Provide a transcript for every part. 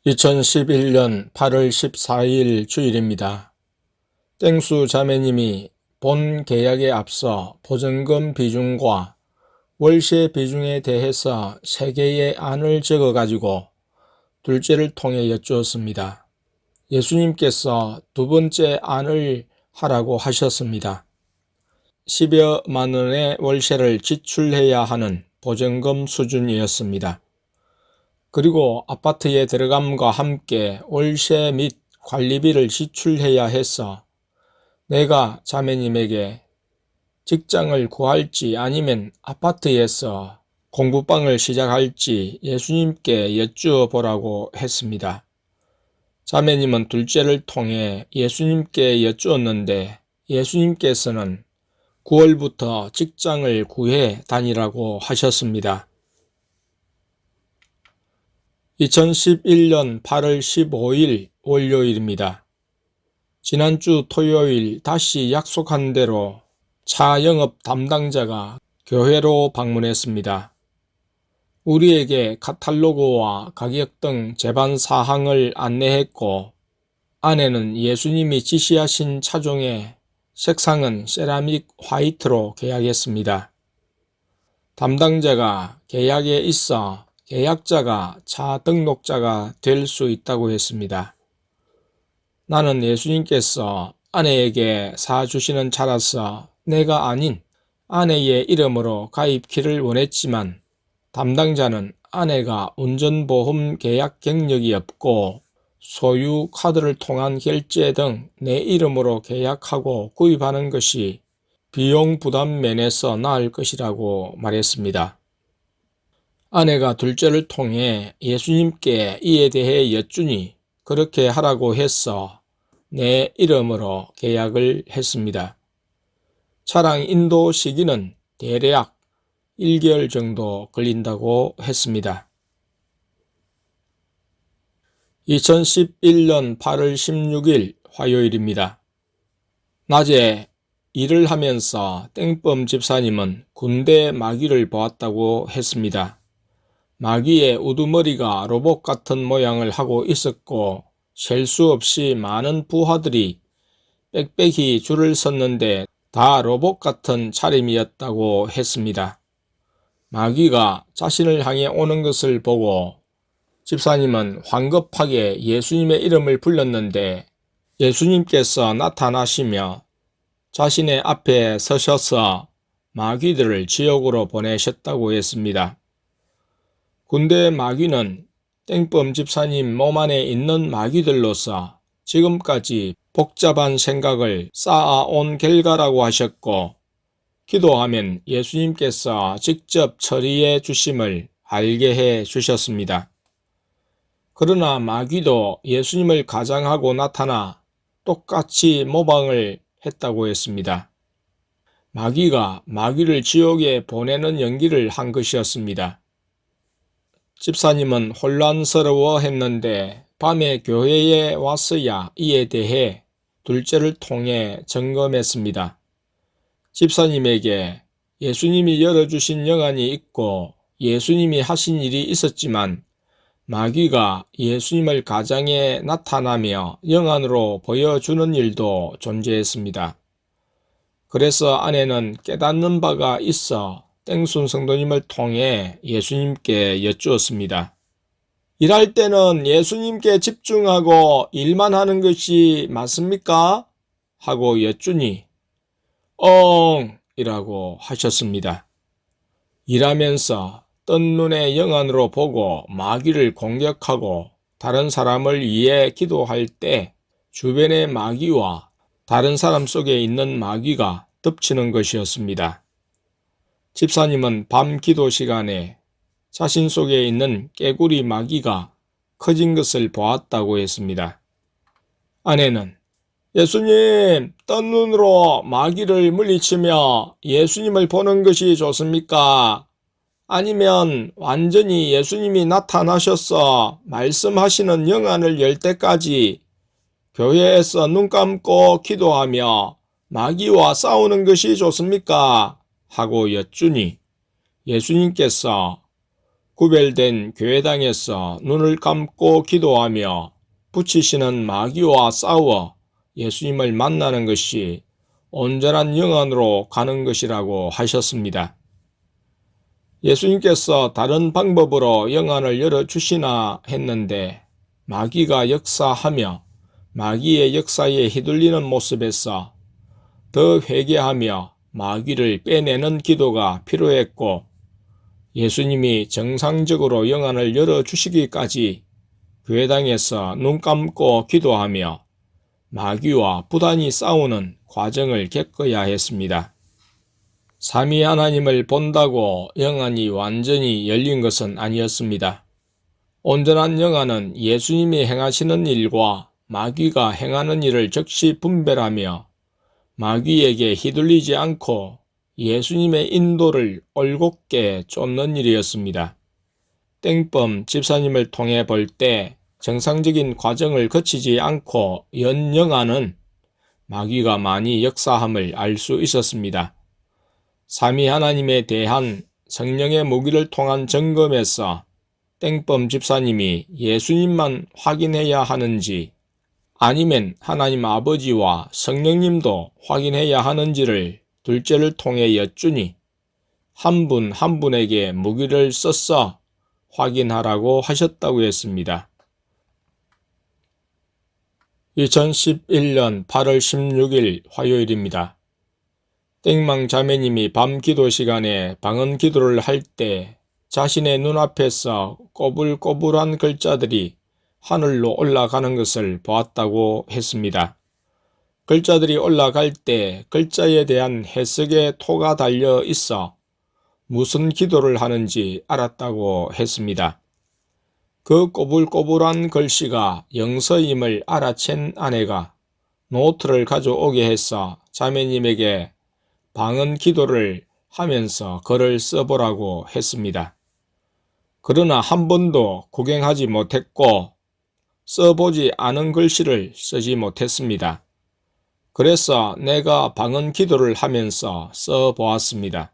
2011년 8월 14일 주일입니다. 땡수 자매님이 본 계약에 앞서 보증금 비중과 월세 비중에 대해서 3개의 안을 적어가지고 둘째를 통해 여쭈었습니다. 예수님께서 두 번째 안을 하라고 하셨습니다. 10여만 원의 월세를 지출해야 하는 보증금 수준이었습니다. 그리고 아파트에 들어감과 함께 월세 및 관리비를 지출해야 해서 내가 자매님에게 직장을 구할지 아니면 아파트에서 공부방을 시작할지 예수님께 여쭈어 보라고 했습니다. 자매님은 둘째를 통해 예수님께 여쭈었는데 예수님께서는 9월부터 직장을 구해 다니라고 하셨습니다. 2011년 8월 15일 월요일입니다. 지난주 토요일 다시 약속한 대로 차 영업 담당자가 교회로 방문했습니다. 우리에게 카탈로그와 가격 등 제반 사항을 안내했고 안에는 예수님이 지시하신 차종의 색상은 세라믹 화이트로 계약했습니다. 담당자가 계약에 있어 계약자가 차 등록자가 될 수 있다고 했습니다. 나는 예수님께서 아내에게 사주시는 차라서 내가 아닌 아내의 이름으로 가입키를 원했지만 담당자는 아내가 운전보험 계약 경력이 없고 소유 카드를 통한 결제 등 내 이름으로 계약하고 구입하는 것이 비용 부담 면에서 나을 것이라고 말했습니다. 아내가 둘째를 통해 예수님께 이에 대해 여쭈니 그렇게 하라고 해서 내 이름으로 계약을 했습니다. 차량 인도 시기는 대략 1개월 정도 걸린다고 했습니다. 2011년 8월 16일 화요일입니다. 낮에 일을 하면서 땡범 집사님은 군대 마귀를 보았다고 했습니다. 마귀의 우두머리가 로봇 같은 모양을 하고 있었고 셀 수 없이 많은 부하들이 빽빽이 줄을 섰는데 다 로봇 같은 차림이었다고 했습니다. 마귀가 자신을 향해 오는 것을 보고 집사님은 황급하게 예수님의 이름을 불렀는데 예수님께서 나타나시며 자신의 앞에 서셔서 마귀들을 지옥으로 보내셨다고 했습니다. 군대 마귀는 땡범 집사님 몸 안에 있는 마귀들로서 지금까지 복잡한 생각을 쌓아온 결과라고 하셨고 기도하면 예수님께서 직접 처리해 주심을 알게 해 주셨습니다. 그러나 마귀도 예수님을 가장하고 나타나 똑같이 모방을 했다고 했습니다. 마귀가 마귀를 지옥에 보내는 연기를 한 것이었습니다. 집사님은 혼란스러워 했는데 밤에 교회에 왔어야 이에 대해 둘째를 통해 점검했습니다. 집사님에게 예수님이 열어주신 영안이 있고 예수님이 하신 일이 있었지만 마귀가 예수님을 가장해 나타나며 영안으로 보여주는 일도 존재했습니다. 그래서 아내는 깨닫는 바가 있어 땡순 성도님을 통해 예수님께 여쭈었습니다. 일할 때는 예수님께 집중하고 일만 하는 것이 맞습니까? 하고 여쭈니 이라고 하셨습니다. 일하면서 뜬 눈의 영안으로 보고 마귀를 공격하고 다른 사람을 위해 기도할 때 주변의 마귀와 다른 사람 속에 있는 마귀가 덮치는 것이었습니다. 집사님은 밤 기도 시간에 자신 속에 있는 깨구리 마귀가 커진 것을 보았다고 했습니다. 아내는 예수님, 뜬 눈으로 마귀를 물리치며 예수님을 보는 것이 좋습니까? 아니면 완전히 예수님이 나타나셔서 말씀하시는 영안을 열 때까지 교회에서 눈 감고 기도하며 마귀와 싸우는 것이 좋습니까? 하고 여쭈니 예수님께서 구별된 교회당에서 눈을 감고 기도하며 붙이시는 마귀와 싸워 예수님을 만나는 것이 온전한 영안으로 가는 것이라고 하셨습니다. 예수님께서 다른 방법으로 영안을 열어주시나 했는데 마귀가 역사하며 마귀의 역사에 휘둘리는 모습에서 더 회개하며 마귀를 빼내는 기도가 필요했고, 예수님이 정상적으로 영안을 열어주시기까지 교회당에서 눈 감고 기도하며 마귀와 부단히 싸우는 과정을 겪어야 했습니다. 삼위 하나님을 본다고 영안이 완전히 열린 것은 아니었습니다. 온전한 영안은 예수님이 행하시는 일과 마귀가 행하는 일을 즉시 분별하며 마귀에게 휘둘리지 않고 예수님의 인도를 올곧게 쫓는 일이었습니다. 땡범 집사님을 통해 볼 때 정상적인 과정을 거치지 않고 연 영안은 마귀가 많이 역사함을 알 수 있었습니다. 삼위 하나님에 대한 성령의 무기를 통한 점검에서 땡범 집사님이 예수님만 확인해야 하는지 아니면 하나님 아버지와 성령님도 확인해야 하는지를 둘째를 통해 여쭈니 한 분 한 분에게 무기를 써서 확인하라고 하셨다고 했습니다. 2011년 8월 16일 화요일입니다. 땡망 자매님이 밤 기도 시간에 방언 기도를 할 때 자신의 눈앞에서 꼬불꼬불한 글자들이 하늘로 올라가는 것을 보았다고 했습니다. 글자들이 올라갈 때 글자에 대한 해석의 토가 달려 있어 무슨 기도를 하는지 알았다고 했습니다. 그 꼬불꼬불한 글씨가 영서임을 알아챈 아내가 노트를 가져오게 해서 자매님에게 방언 기도를 하면서 글을 써보라고 했습니다. 그러나 한 번도 구경하지 못했고 써보지 않은 글씨를 쓰지 못했습니다. 그래서 내가 방언 기도를 하면서 써보았습니다.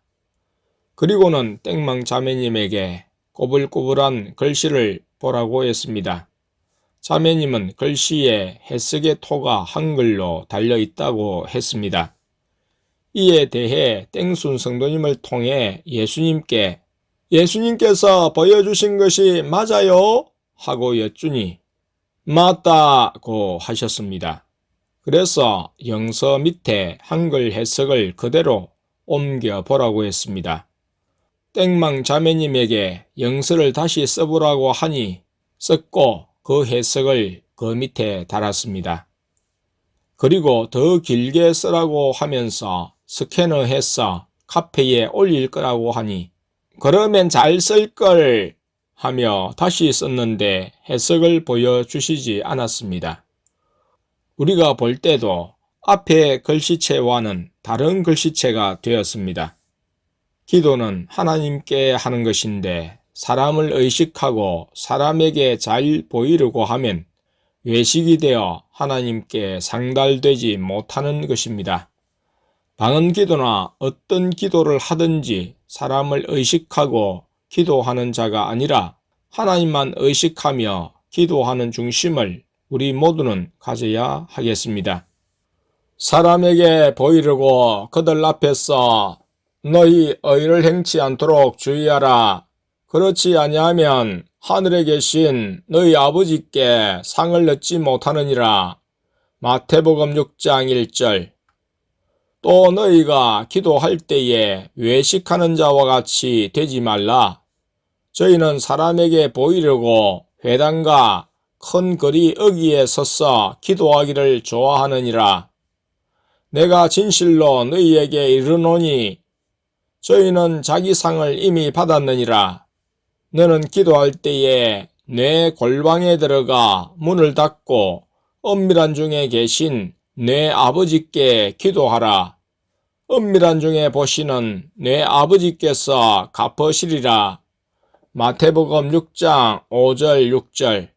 그리고는 땡망 자매님에게 꼬불꼬불한 글씨를 보라고 했습니다. 자매님은 글씨에 해석의 토가 한글로 달려있다고 했습니다. 이에 대해 땡순 성도님을 통해 예수님께서 보여주신 것이 맞아요? 하고 여쭈니 맞다고 하셨습니다. 그래서 영서 밑에 한글 해석을 그대로 옮겨보라고 했습니다. 땡망 자매님에게 영서를 다시 써보라고 하니 썼고 그 해석을 그 밑에 달았습니다. 그리고 더 길게 쓰라고 하면서 스캐너해서 카페에 올릴 거라고 하니 그러면 잘 쓸걸 하며 다시 썼는데 해석을 보여주시지 않았습니다. 우리가 볼 때도 앞의 글씨체와는 다른 글씨체가 되었습니다. 기도는 하나님께 하는 것인데 사람을 의식하고 사람에게 잘 보이려고 하면 외식이 되어 하나님께 상달되지 못하는 것입니다. 방언 기도나 어떤 기도를 하든지 사람을 의식하고 기도하는 자가 아니라 하나님만 의식하며 기도하는 중심을 우리 모두는 가져야 하겠습니다. 사람에게 보이려고 그들 앞에서 너희 의를 행치 않도록 주의하라. 그렇지 아니하면 하늘에 계신 너희 아버지께 상을 얻지 못하느니라. 마태복음 6장 1절. 또 너희가 기도할 때에 외식하는 자와 같이 되지 말라. 저희는 사람에게 보이려고 회당과 큰 거리 어귀에 서서 기도하기를 좋아하느니라. 내가 진실로 너희에게 이르노니 저희는 자기 상을 이미 받았느니라. 너는 기도할 때에 내 골방에 들어가 문을 닫고 은밀한 중에 계신 내 아버지께 기도하라. 은밀한 중에 보시는 내 아버지께서 갚으시리라. 마태복음 6장 5절 6절.